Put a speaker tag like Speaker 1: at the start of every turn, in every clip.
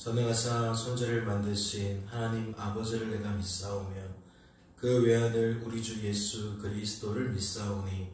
Speaker 1: 전능하사 천지를 만드신 하나님 아버지를 내가 믿사오며 그 외아들 우리 주 예수 그리스도를 믿사오니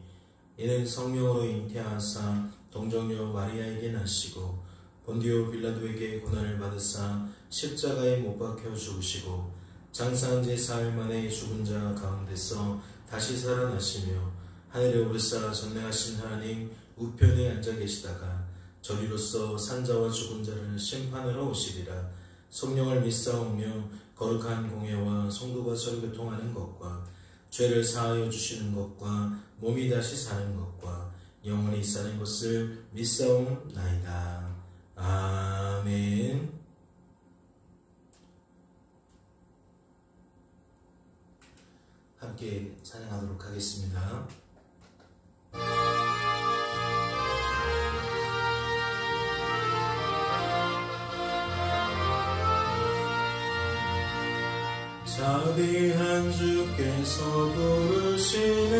Speaker 1: 이는 성령으로 잉태하사 동정녀 마리아에게 나시고 본디오 빌라도에게 고난을 받으사 십자가에 못 박혀 죽으시고 장사한 지 사흘 만에 죽은 자 가운데서 다시 살아나시며 하늘에 오르사 전능하신 하나님 우편에 앉아 계시다가 저리로서 산자와 죽은 자를 심판하러 오시리라. 성령을 믿사오며 거룩한 공예와 성도가 서로 교통하는 것과 죄를 사하여 주시는 것과 몸이 다시 사는 것과 영원히 사는 것을 믿사옵나이다. 아멘. 함께 찬양하도록 하겠습니다. 자비한 주께서 부르시네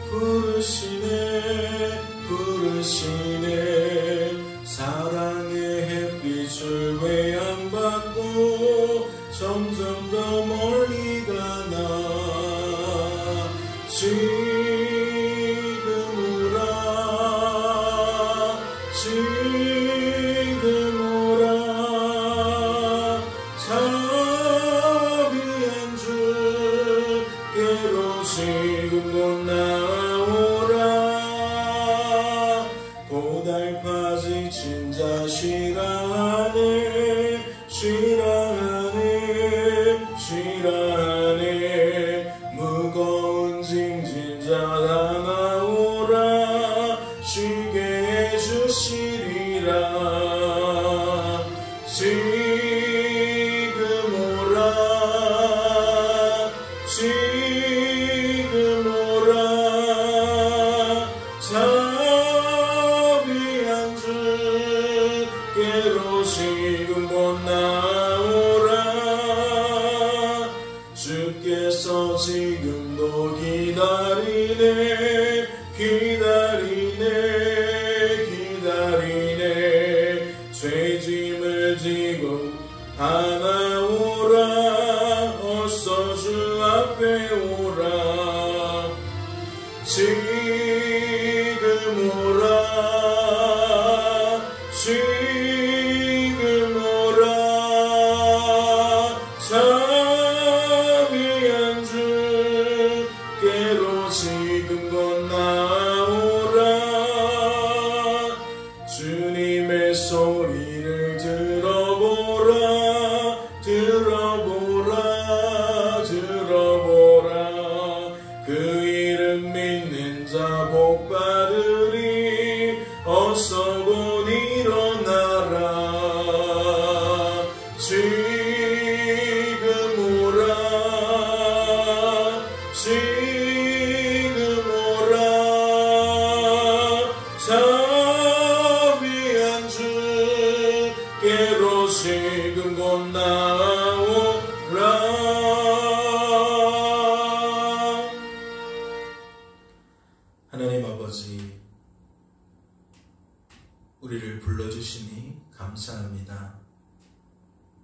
Speaker 1: 부르시네 부르시네 사랑의 햇빛을 외양받고 점점 더 멀리 가나 지금 오라 지금 오라 자비한 주께로 지금 곧 나오라 고달파 지친 자 쉬라하네 쉬라하네 쉬라하네 무거운 징진 자 다 나오라 쉬게 해주시리라 지금 오라 지금 오라 자비한 주께로 지금 곧 나오라 주께서 지금도 기다리네 기다리네 기다리네 죄짐을 지고 다 나오라 어서 주 앞에 오라 지금 오라 지금 오라 자비한 주께로 지금 곧 나오라 주님의 소리를 들어보라 들어보라 들어보라 그 이름 믿는 자 복받으리 어서 곧 일어나라 지금 오라 지금 오라 자비한 주께로 지금 곧 나오라. 하나님 아버지, 우리를 불러주시니 감사합니다.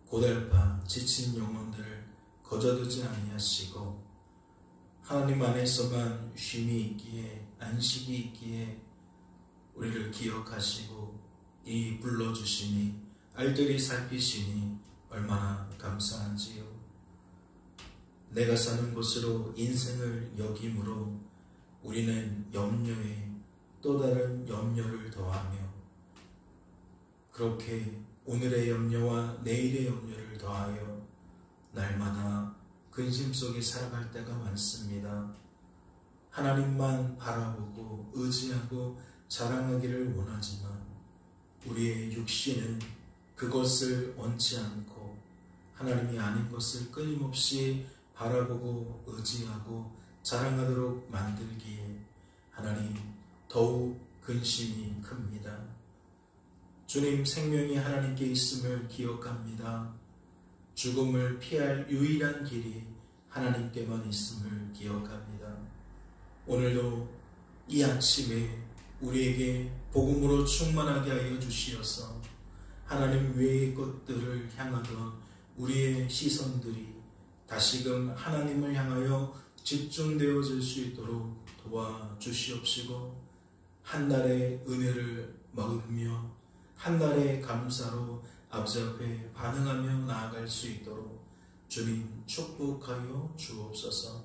Speaker 1: 고달파 지친 영혼들을 거저두지 아니하시고 하나님 안에서만 쉼이 있기에 안식이 있기에 우리를 기억하시고 이 불러주시니 알뜰히 살피시니 얼마나 감사한지요. 내가 사는 곳으로 인생을 여김으로 우리는 염려에 또 다른 염려를 더하며 그렇게 오늘의 염려와 내일의 염려를 더하여 날마다 근심 속에 살아갈 때가 많습니다. 하나님만 바라보고 의지하고 자랑하기를 원하지만 우리의 육신은 그것을 원치 않고 하나님이 아닌 것을 끊임없이 바라보고 의지하고 자랑하도록 만들기에 하나님 더욱 근심이 큽니다. 주님 생명이 하나님께 있음을 기억합니다. 죽음을 피할 유일한 길이 하나님께만 있음을 기억합니다. 오늘도 이 아침에 우리에게 복음으로 충만하게 하여 주시어서 하나님 외의 것들을 향하던 우리의 시선들이 다시금 하나님을 향하여 집중되어질 수 있도록 도와주시옵시고, 한날의 은혜를 머금며 한날의 감사로 아버지 앞에 반응하며 나아갈 수 있도록 주님 축복하여 주옵소서.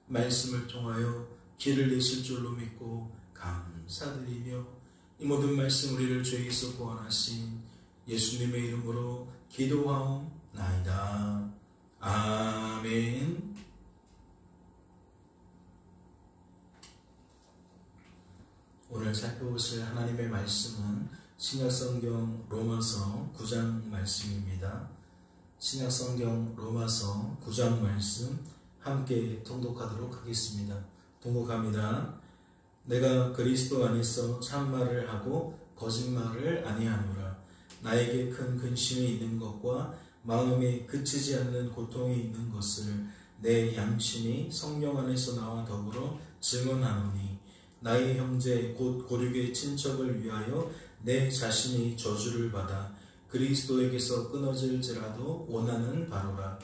Speaker 1: 말씀을 통하여 길을 내실 줄로 믿고 감사드리며 이 모든 말씀 우리를 죄에서 구원하신 예수님의 이름으로 기도하옵나이다. 아멘. 오늘 살펴보실 하나님의 말씀은 신약성경 로마서 9장 말씀입니다. 신약성경 로마서 9장 말씀 함께 통독하도록 하겠습니다. 통독합니다. 내가 그리스도 안에서 참말을 하고 거짓말을 아니하노라. 나에게 큰 근심이 있는 것과 마음에 그치지 않는 고통이 있는 것을 내 양심이 성령 안에서 나와 더불어 증언하노니, 나의 형제 곧 고륙의 친척을 위하여 내 자신이 저주를 받아 그리스도에게서 끊어질지라도 원하는 바로라.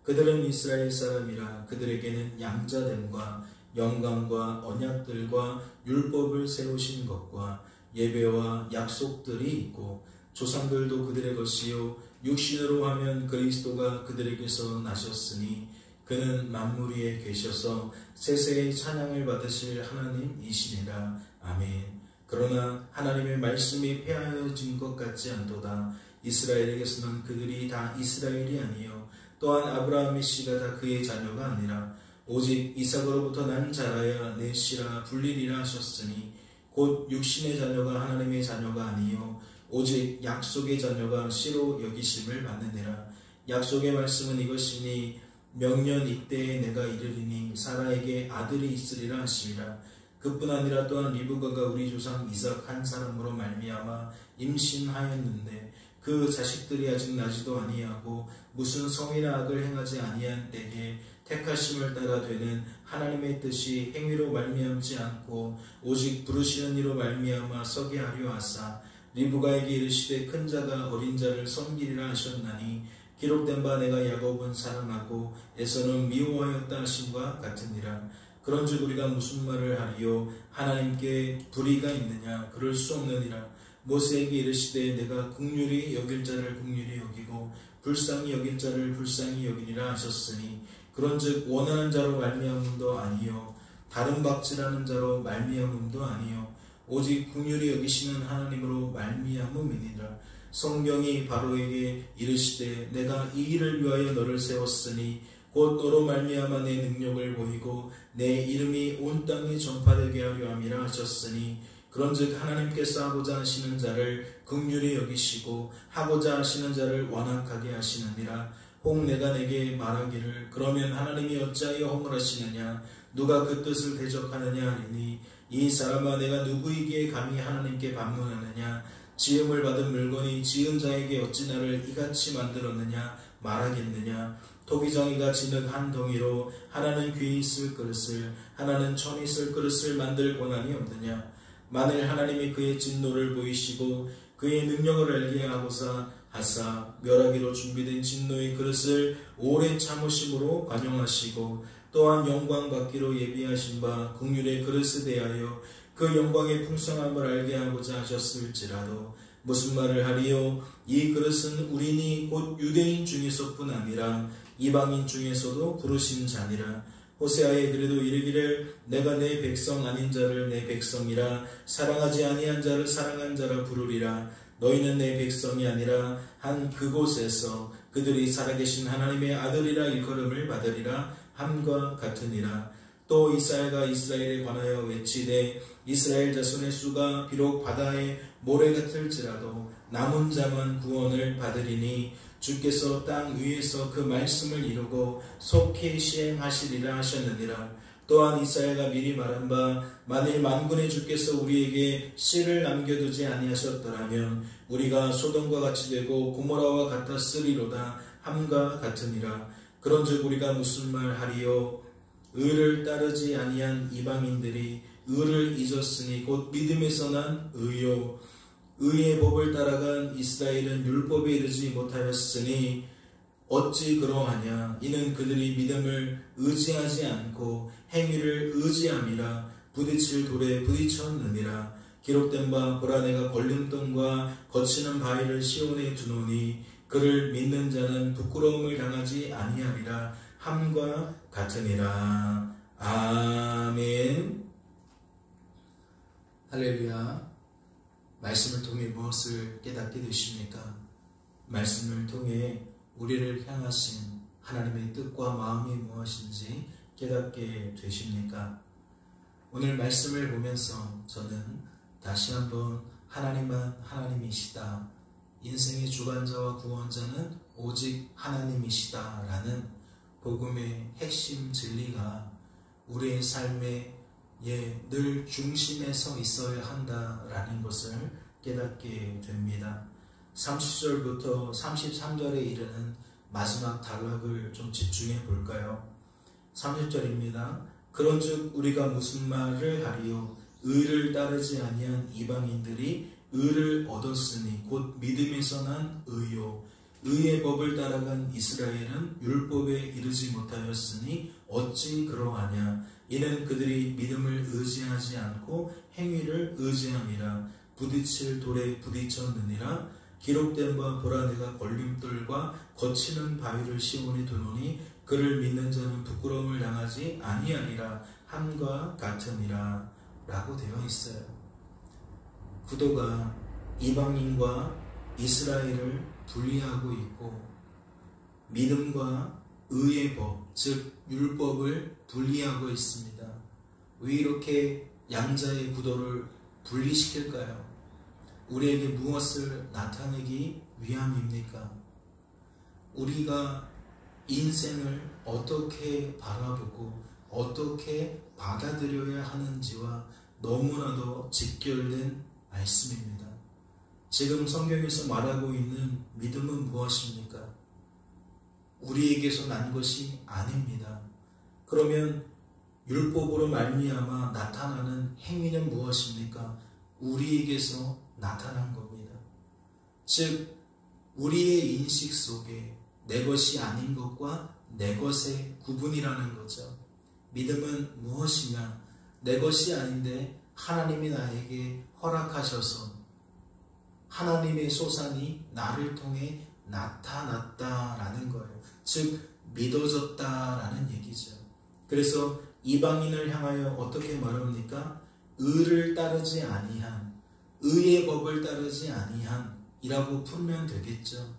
Speaker 1: 그들은 이스라엘 사람이라 그들에게는 양자됨과 영광과 언약들과 율법을 세우신 것과 예배와 약속들이 있고, 조상들도 그들의 것이요 육신으로 하면 그리스도가 그들에게서 나셨으니 그는 만물 위에 계셔서 세세의 찬양을 받으실 하나님이시니라. 아멘. 그러나 하나님의 말씀이 폐하여진 것 같지 않도다. 이스라엘에게서는 그들이 다 이스라엘이 아니요 또한 아브라함의 씨가 다 그의 자녀가 아니라 오직 이삭으로부터 난 자라야 내 씨라 불리리라 하셨으니, 곧 육신의 자녀가 하나님의 자녀가 아니요 오직 약속의 자녀가 씨로 여기심을 받느니라. 약속의 말씀은 이것이니, 명년 이때에 내가 이르리니 사라에게 아들이 있으리라 하시리라. 그뿐 아니라 또한 리브가가 우리 조상 이삭 한 사람으로 말미암아 임신하였는데 그 자식들이 아직 나지도 아니하고 무슨 성이나 악을 행하지 아니한 때에 택하심을 따라 되는 하나님의 뜻이 행위로 말미암지 않고 오직 부르시는 이로 말미암아 서게 하려 하사, 리브가에게 이르시되 큰 자가 어린 자를 섬기리라 하셨나니, 기록된 바 내가 야곱은 사랑하고 에서는 미워하였다 하심과 같으니라. 그런즉 우리가 무슨 말을 하리요? 하나님께 불의가 있느냐? 그럴 수 없느니라. 모세에게 이르시되 내가 긍휼히 여길 자를 긍휼히 여기고 불쌍히 여길 자를 불쌍히 여기리라 하셨으니, 그런즉 원하는 자로 말미암음도 아니요 다른 박질하는 자로 말미암음도 아니요 오직 긍휼히 여기시는 하나님으로 말미암음이니라. 성경이 바로에게 이르시되 내가 이 일을 위하여 너를 세웠으니 곧 너로 말미암아 내 능력을 보이고 내 이름이 온 땅에 전파되게 하려 함이라 하셨으니, 그런즉 하나님께서 하고자 하시는 자를 긍휼히 여기시고 하고자 하시는 자를 완악하게 하시느니라. 혹 내가 내게 말하기를 그러면 하나님이 어찌하여 허물하시느냐? 누가 그 뜻을 대적하느냐 하리니, 이 사람아 내가 누구이기에 감히 하나님께 반문하느냐? 지음을 받은 물건이 지은 자에게 어찌 나를 이같이 만들었느냐 말하겠느냐? 토기장이가 지는 한 덩이로 하나는 귀 있을 그릇을 하나는 천 있을 그릇을 만들 권한이 없느냐? 만일 하나님이 그의 진노를 보이시고 그의 능력을 알게 하고자 하사 멸하기로 준비된 진노의 그릇을 오래 참으심으로 관용하시고, 또한 영광 받기로 예비하신 바 긍휼의 그릇에 대하여 그 영광의 풍성함을 알게 하고자 하셨을지라도 무슨 말을 하리요? 이 그릇은 우리니 곧 유대인 중에서뿐 아니라 이방인 중에서도 부르신 자니라. 호세아에 그래도 이르기를 내가 내 백성 아닌 자를 내 백성이라 사랑하지 아니한 자를 사랑한 자라 부르리라. 너희는 내 백성이 아니라 한 그곳에서 그들이 살아계신 하나님의 아들이라 일컬음을 받으리라 함과 같으니라. 또 이사야가 이스라엘에 관하여 외치되 이스라엘 자손의 수가 비록 바다의 모래 같을지라도 남은 자만 구원을 받으리니, 주께서 땅 위에서 그 말씀을 이루고 속히 시행하시리라 하셨느니라. 또한 이사야가 미리 말한 바 만일 만군의 주께서 우리에게 씨를 남겨두지 아니하셨더라면 우리가 소돔과 같이 되고 고모라와 같았으리로다 함과 같으니라. 그런즉 우리가 무슨 말 하리요? 의를 따르지 아니한 이방인들이 의를 잊었으니 곧 믿음에서 난 의요 의의 법을 따라간 이스라엘은 율법에 이르지 못하였으니 어찌 그러하냐. 이는 그들이 믿음을 의지하지 않고 행위를 의지함이라. 부딪힐 돌에 부딪혔느니라. 기록된 바 보라 내가 걸림돌과 거치는 바위를 시온에 두노니 그를 믿는 자는 부끄러움을 당하지 아니하리라 함과 같으니라. 아멘. 할렐루야. 말씀을 통해 무엇을 깨닫게 되십니까? 말씀을 통해 우리를 향하신 하나님의 뜻과 마음이 무엇인지 깨닫게 되십니까? 오늘 말씀을 보면서 저는 다시 한번 하나님만 하나님이시다, 인생의 주관자와 구원자는 오직 하나님이시다 라는 복음의 핵심 진리가 우리의 삶에 늘 중심에 서 있어야 한다라는 것을 깨닫게 됩니다. 30절부터 33절에 이르는 마지막 단락을 좀 집중해 볼까요? 30절입니다. 그런즉 우리가 무슨 말을 하리요? 의를 따르지 아니한 이방인들이 의를 얻었으니 곧 믿음에서 난 의요. 의의 법을 따라간 이스라엘은 율법에 이르지 못하였으니 어찌 그러하냐. 이는 그들이 믿음을 의지하지 않고 행위를 의지함이라. 부딪힐 돌에 부딪혔느니라. 기록된 바 보라 내가 걸림돌과 거치는 바위를 시온에 두노니 그를 믿는 자는 부끄러움을 당하지 아니하리라 함과 같으니라 라고 되어 있어요. 구도가 이방인과 이스라엘을 분리하고 있고 믿음과 의의 법, 즉 율법을 분리하고 있습니다. 왜 이렇게 양자의 구도를 분리시킬까요? 우리에게 무엇을 나타내기 위함입니까? 우리가 인생을 어떻게 바라보고 어떻게 받아들여야 하는지와 너무나도 직결된 말씀입니다. 지금 성경에서 말하고 있는 믿음은 무엇입니까? 우리에게서 난 것이 아닙니다. 그러면 율법으로 말미암아 나타나는 행위는 무엇입니까? 우리에게서 나타난 겁니다. 즉 우리의 인식 속에 내 것이 아닌 것과 내 것의 구분이라는 거죠. 믿음은 무엇이냐? 내 것이 아닌데 하나님이 나에게 허락하셔서 하나님의 소산이 나를 통해 나타났다라는 거예요. 즉 믿어졌다라는 얘기죠. 그래서 이방인을 향하여 어떻게 말합니까? 의를 따르지 아니한, 의의 법을 따르지 아니한 이라고 풀면 되겠죠.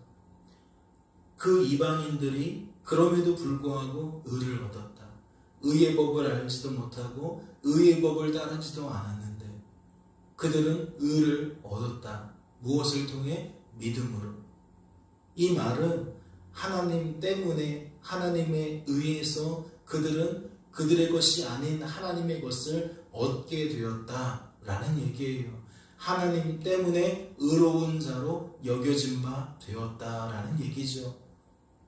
Speaker 1: 그 이방인들이 그럼에도 불구하고 의를 얻었다. 의의 법을 알지도 못하고 의의 법을 따르지도 않았는데 그들은 의를 얻었다. 무엇을 통해? 믿음으로. 이 말은 하나님 때문에 하나님에 의해서 그들은 그들의 것이 아닌 하나님의 것을 얻게 되었다라는 얘기예요. 하나님 때문에 의로운 자로 여겨진 바 되었다라는 얘기죠.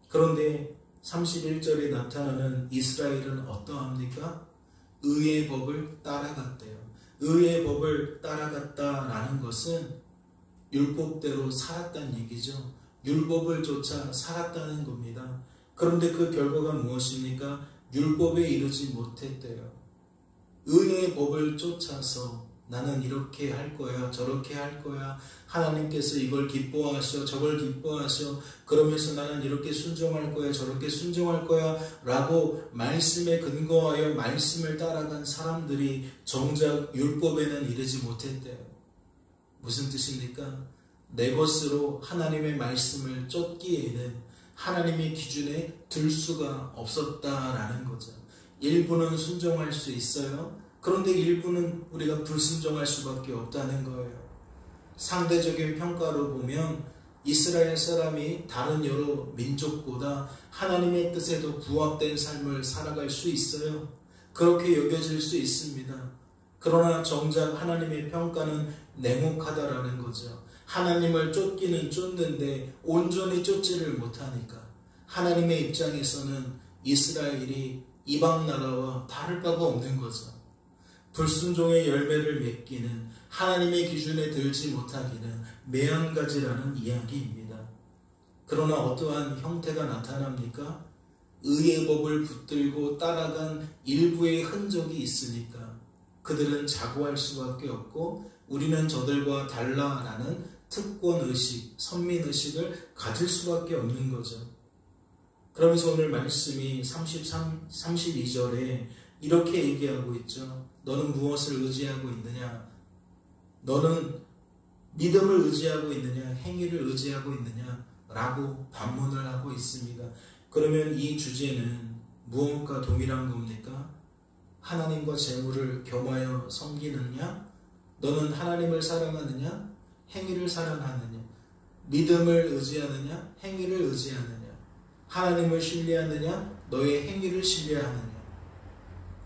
Speaker 1: 그런데 31절에 나타나는 이스라엘은 어떠합니까? 의의 법을 따라갔대요. 의의 법을 따라갔다라는 것은 율법대로 살았다는 얘기죠. 율법을 쫓아 살았다는 겁니다. 그런데 그 결과가 무엇입니까? 율법에 이르지 못했대요. 의의 법을 쫓아서 나는 이렇게 할 거야, 저렇게 할 거야, 하나님께서 이걸 기뻐하셔, 저걸 기뻐하셔, 그러면서 나는 이렇게 순종할 거야, 저렇게 순종할 거야 라고 말씀에 근거하여 말씀을 따라간 사람들이 정작 율법에는 이르지 못했대요. 무슨 뜻입니까? 내 것으로 하나님의 말씀을 쫓기에는 하나님의 기준에 들 수가 없었다라는 거죠. 일부는 순종할 수 있어요. 그런데 일부는 우리가 불순종할 수밖에 없다는 거예요. 상대적인 평가로 보면 이스라엘 사람이 다른 여러 민족보다 하나님의 뜻에도 부합된 삶을 살아갈 수 있어요. 그렇게 여겨질 수 있습니다. 그러나 정작 하나님의 평가는 냉혹하다라는 거죠. 하나님을 쫓기는 쫓는데 온전히 쫓지를 못하니까 하나님의 입장에서는 이스라엘이 이방 나라와 다를 바가 없는 거죠. 불순종의 열매를 맺기는 하나님의 기준에 들지 못하기는 매한가지라는 이야기입니다. 그러나 어떠한 형태가 나타납니까? 의의 법을 붙들고 따라간 일부의 흔적이 있으니까 그들은 자고할 수밖에 없고 우리는 저들과 달라라는 특권의식, 선민의식을 가질 수밖에 없는 거죠. 그러면서 오늘 말씀이 32절에 이렇게 얘기하고 있죠. 너는 무엇을 의지하고 있느냐? 너는 믿음을 의지하고 있느냐? 행위를 의지하고 있느냐? 라고 반문을 하고 있습니다. 그러면 이 주제는 무엇과 동일한 겁니까? 하나님과 재물을 겸하여 섬기느냐? 너는 하나님을 사랑하느냐? 행위를 사랑하느냐? 믿음을 의지하느냐? 행위를 의지하느냐? 하나님을 신뢰하느냐? 너의 행위를 신뢰하느냐?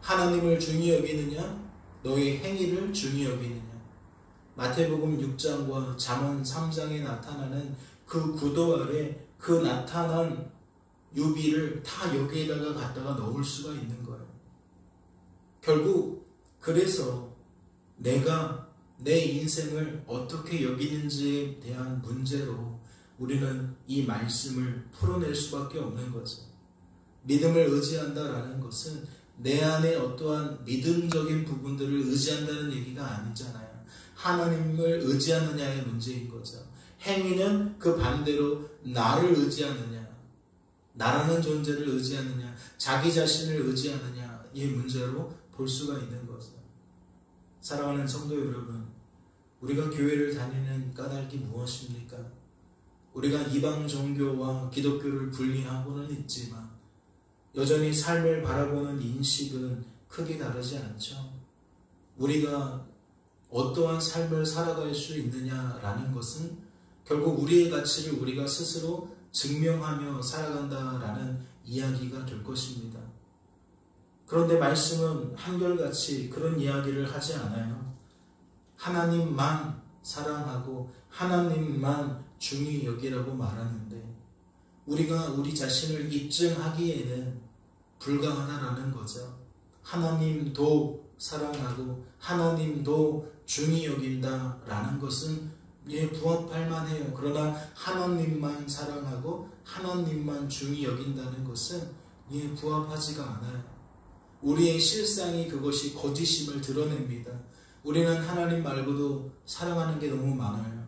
Speaker 1: 하나님을 중히 여기느냐? 너의 행위를 중히 여기느냐? 마태복음 6장과 잠언 3장에 나타나는 그 구도 아래 그 나타난 유비를 다 여기에다가 갖다가 넣을 수가 있는 거예요. 결국 그래서 내가 내 인생을 어떻게 여기는지에 대한 문제로 우리는 이 말씀을 풀어낼 수밖에 없는 거죠. 믿음을 의지한다라는 것은 내 안에 어떠한 믿음적인 부분들을 의지한다는 얘기가 아니잖아요. 하나님을 의지하느냐의 문제인 거죠. 행위는 그 반대로 나를 의지하느냐, 나라는 존재를 의지하느냐, 자기 자신을 의지하느냐의 문제로 볼 수가 있는 거죠. 사랑하는 성도 여러분, 우리가 교회를 다니는 까닭이 무엇입니까? 우리가 이방 종교와 기독교를 분리하고는 있지만 여전히 삶을 바라보는 인식은 크게 다르지 않죠. 우리가 어떠한 삶을 살아갈 수 있느냐라는 것은 결국 우리의 가치를 우리가 스스로 증명하며 살아간다라는 이야기가 될 것입니다. 그런데 말씀은 한결같이 그런 이야기를 하지 않아요. 하나님만 사랑하고 하나님만 중히 여기라고 말하는데 우리가 우리 자신을 입증하기에는 불가하다라는 거죠. 하나님도 사랑하고 하나님도 중히 여긴다라는 것은 부합할 만해요. 그러나 하나님만 사랑하고 하나님만 중히 여긴다는 것은 부합하지가 않아요. 우리의 실상이 그것이 거짓임을 드러냅니다. 우리는 하나님 말고도 사랑하는 게 너무 많아요.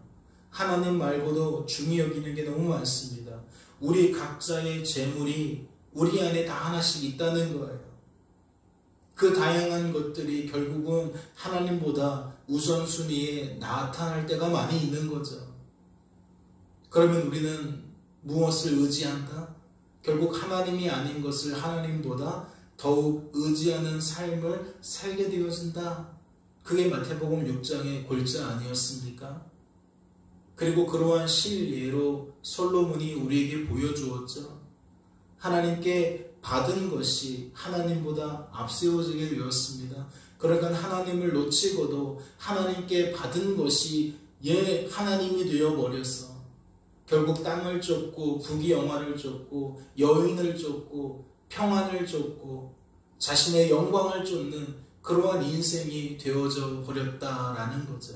Speaker 1: 하나님 말고도 중히 여기는 게 너무 많습니다. 우리 각자의 재물이 우리 안에 다 하나씩 있다는 거예요. 그 다양한 것들이 결국은 하나님보다 우선순위에 나타날 때가 많이 있는 거죠. 그러면 우리는 무엇을 의지한다? 결국 하나님이 아닌 것을 하나님보다 더욱 의지하는 삶을 살게 되어진다. 그게 마태복음 6장의 골자 아니었습니까? 그리고 그러한 실예로 솔로몬이 우리에게 보여주었죠. 하나님께 받은 것이 하나님보다 앞세워지게 되었습니다. 그러니까 하나님을 놓치고도 하나님께 받은 것이 하나님이 되어버려서 결국 땅을 쫓고 부귀영화를 쫓고 여인을 쫓고 평안을 쫓고 자신의 영광을 쫓는 그러한 인생이 되어져 버렸다라는 거죠.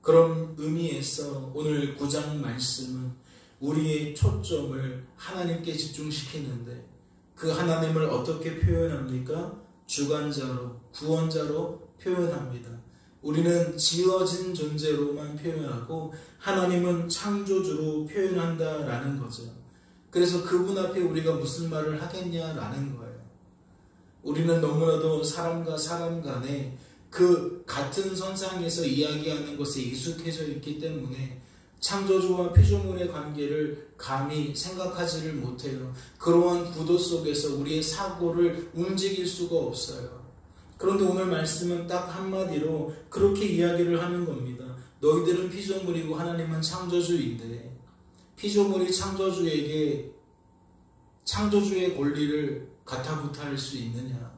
Speaker 1: 그런 의미에서 오늘 9장 말씀은 우리의 초점을 하나님께 집중시키는데 그 하나님을 어떻게 표현합니까? 주관자로, 구원자로 표현합니다. 우리는 지어진 존재로만 표현하고 하나님은 창조주로 표현한다라는 거죠. 그래서 그분 앞에 우리가 무슨 말을 하겠냐라는 거예요. 우리는 너무나도 사람과 사람 간에 그 같은 선상에서 이야기하는 것에 익숙해져 있기 때문에 창조주와 피조물의 관계를 감히 생각하지를 못해요. 그러한 구도 속에서 우리의 사고를 움직일 수가 없어요. 그런데 오늘 말씀은 딱 한마디로 그렇게 이야기를 하는 겁니다. 너희들은 피조물이고 하나님은 창조주인데 피조물이 창조주에게 창조주의 권리를 가타부타할 수 있느냐.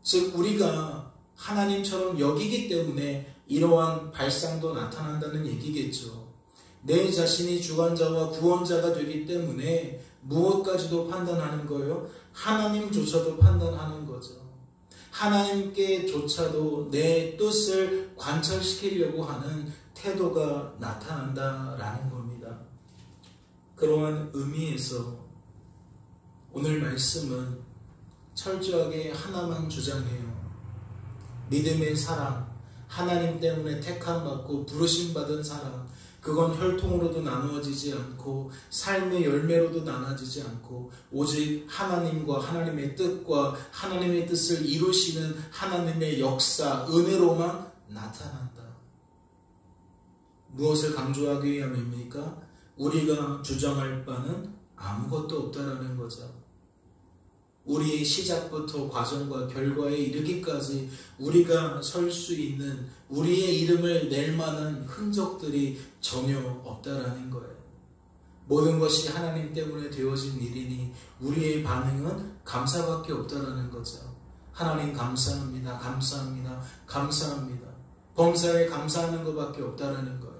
Speaker 1: 즉 우리가 하나님처럼 여기기 때문에 이러한 발상도 나타난다는 얘기겠죠. 내 자신이 주관자와 구원자가 되기 때문에 무엇까지도 판단하는 거예요? 하나님조차도 판단하는 거죠. 하나님께조차도 내 뜻을 관철시키려고 하는 태도가 나타난다라는 겁니다. 그러한 의미에서 오늘 말씀은 철저하게 하나만 주장해요. 믿음의 사랑, 하나님 때문에 택함받고 부르심받은 사랑, 그건 혈통으로도 나누어지지 않고 삶의 열매로도 나눠지지 않고 오직 하나님과 하나님의 뜻과 하나님의 뜻을 이루시는 하나님의 역사, 은혜로만 나타난다. 무엇을 강조하기 위함입니까? 우리가 주장할 바는 아무것도 없다라는 거죠. 우리의 시작부터 과정과 결과에 이르기까지 우리가 설 수 있는, 우리의 이름을 낼 만한 흔적들이 전혀 없다라는 거예요. 모든 것이 하나님 때문에 되어진 일이니 우리의 반응은 감사밖에 없다라는 거죠. 하나님 감사합니다. 감사합니다. 감사합니다. 범사에 감사하는 것밖에 없다라는 거예요.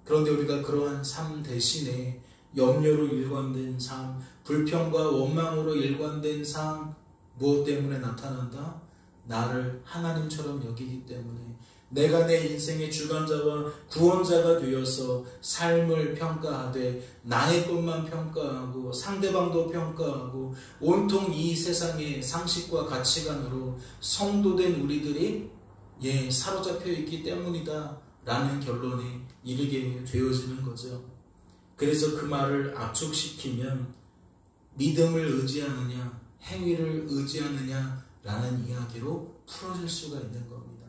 Speaker 1: 그런데 우리가 그러한 삶 대신에 염려로 일관된 삶, 불평과 원망으로 일관된 삶, 무엇 때문에 나타난다? 나를 하나님처럼 여기기 때문에 내가 내 인생의 주관자와 구원자가 되어서 삶을 평가하되 나의 것만 평가하고 상대방도 평가하고 온통 이 세상의 상식과 가치관으로 성도된 우리들이 사로잡혀 있기 때문이다 라는 결론에 이르게 되어지는 거죠. 그래서 그 말을 압축시키면 믿음을 의지하느냐 행위를 의지하느냐 라는 이야기로 풀어질 수가 있는 겁니다.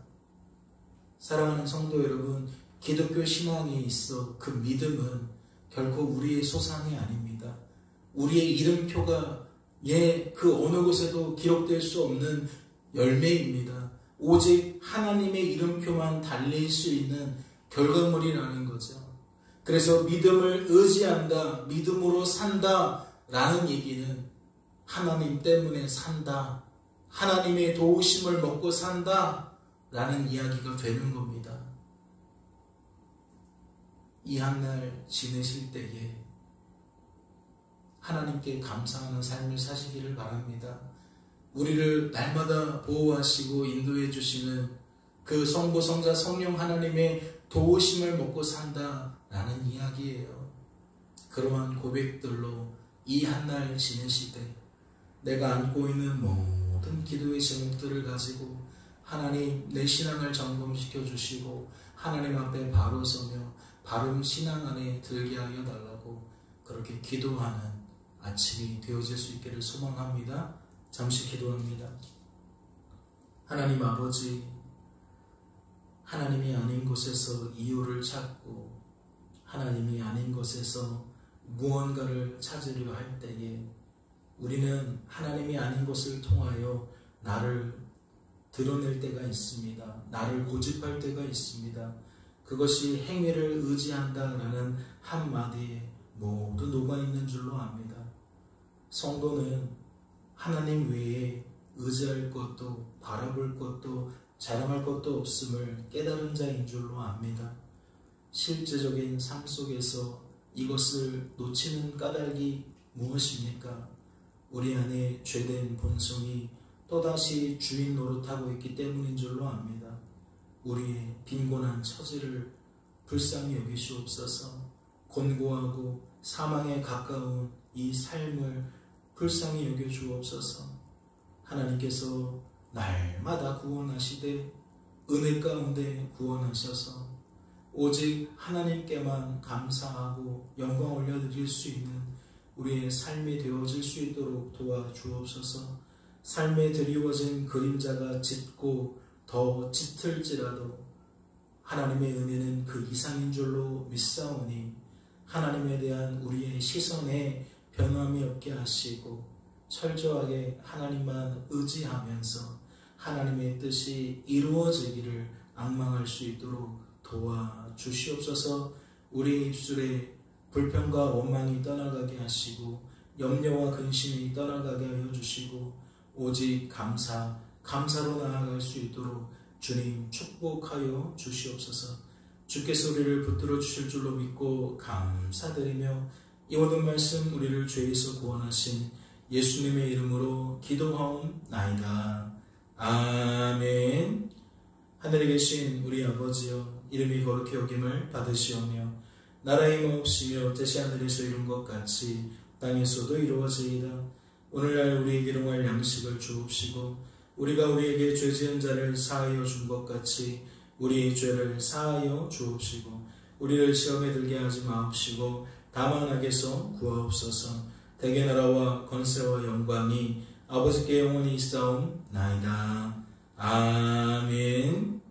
Speaker 1: 사랑하는 성도 여러분, 기독교 신앙에 있어 그 믿음은 결코 우리의 소산이 아닙니다. 우리의 이름표가 그 어느 곳에도 기록될 수 없는 열매입니다. 오직 하나님의 이름표만 달릴 수 있는 결과물이라는 거죠. 그래서 믿음을 의지한다, 믿음으로 산다 라는 얘기는 하나님 때문에 산다, 하나님의 도우심을 먹고 산다 라는 이야기가 되는 겁니다. 이 한 날 지내실 때에 하나님께 감사하는 삶을 사시기를 바랍니다. 우리를 날마다 보호하시고 인도해 주시는 그 성부, 성자, 성령 하나님의 도우심을 먹고 산다 라는 이야기예요. 그러한 고백들로 이 한 날 지내실 때 내가 안고 있는 모든 기도의 제목들을 가지고 하나님 내 신앙을 점검시켜 주시고 하나님 앞에 바로 서며 바른 신앙 안에 들게 하여 달라고 그렇게 기도하는 아침이 되어질 수 있기를 소망합니다. 잠시 기도합니다. 하나님 아버지, 하나님이 아닌 곳에서 이유를 찾고 하나님이 아닌 곳에서 무언가를 찾으려 할 때에 우리는 하나님이 아닌 것을 통하여 나를 드러낼 때가 있습니다. 나를 고집할 때가 있습니다. 그것이 행위를 의지한다라는 한마디에 모두 녹아있는 줄로 압니다. 성도는 하나님 외에 의지할 것도 바라볼 것도 자랑할 것도 없음을 깨달은 자인 줄로 압니다. 실제적인 삶 속에서 이것을 놓치는 까닭이 무엇입니까? 우리 안에 죄된 본성이 또다시 주인 노릇하고 있기 때문인 줄로 압니다. 우리의 빈곤한 처지를 불쌍히 여기시옵소서. 곤고하고 사망에 가까운 이 삶을 불쌍히 여겨주옵소서. 하나님께서 날마다 구원하시되 은혜 가운데 구원하셔서 오직 하나님께만 감사하고 영광 올려드릴 수 있는 우리의 삶이 되어질 수 있도록 도와주옵소서. 삶에 드리워진 그림자가 짙고 더 짙을지라도 하나님의 은혜는 그 이상인 줄로 믿사오니 하나님에 대한 우리의 시선에 변함이 없게 하시고 철저하게 하나님만 의지하면서 하나님의 뜻이 이루어지기를 앙망할 수 있도록 도와주시옵소서. 우리의 입술에 불평과 원망이 떠나가게 하시고 염려와 근심이 떠나가게 하여 주시고 오직 감사로 나아갈 수 있도록 주님 축복하여 주시옵소서. 주께서 우리를 붙들어 주실 줄로 믿고 감사드리며 이 모든 말씀 우리를 죄에서 구원하신 예수님의 이름으로 기도하옵나이다. 아멘. 하늘에 계신 우리 아버지여, 이름이 거룩히 여김을 받으시오며 나라의 임하옵시며 뜻이 하늘에서 이룬 것 같이 땅에서도 이루어지이다. 오늘날 우리에게 일용할 양식을 주옵시고 우리가 우리에게 죄 지은 자를 사하여 준 것 같이 우리의 죄를 사하여 주옵시고 우리를 시험에 들게 하지 마옵시고 다만 악에서 구하옵소서. 대개 나라와 권세와 영광이 아버지께 영원히 있사옵나이다. 아멘.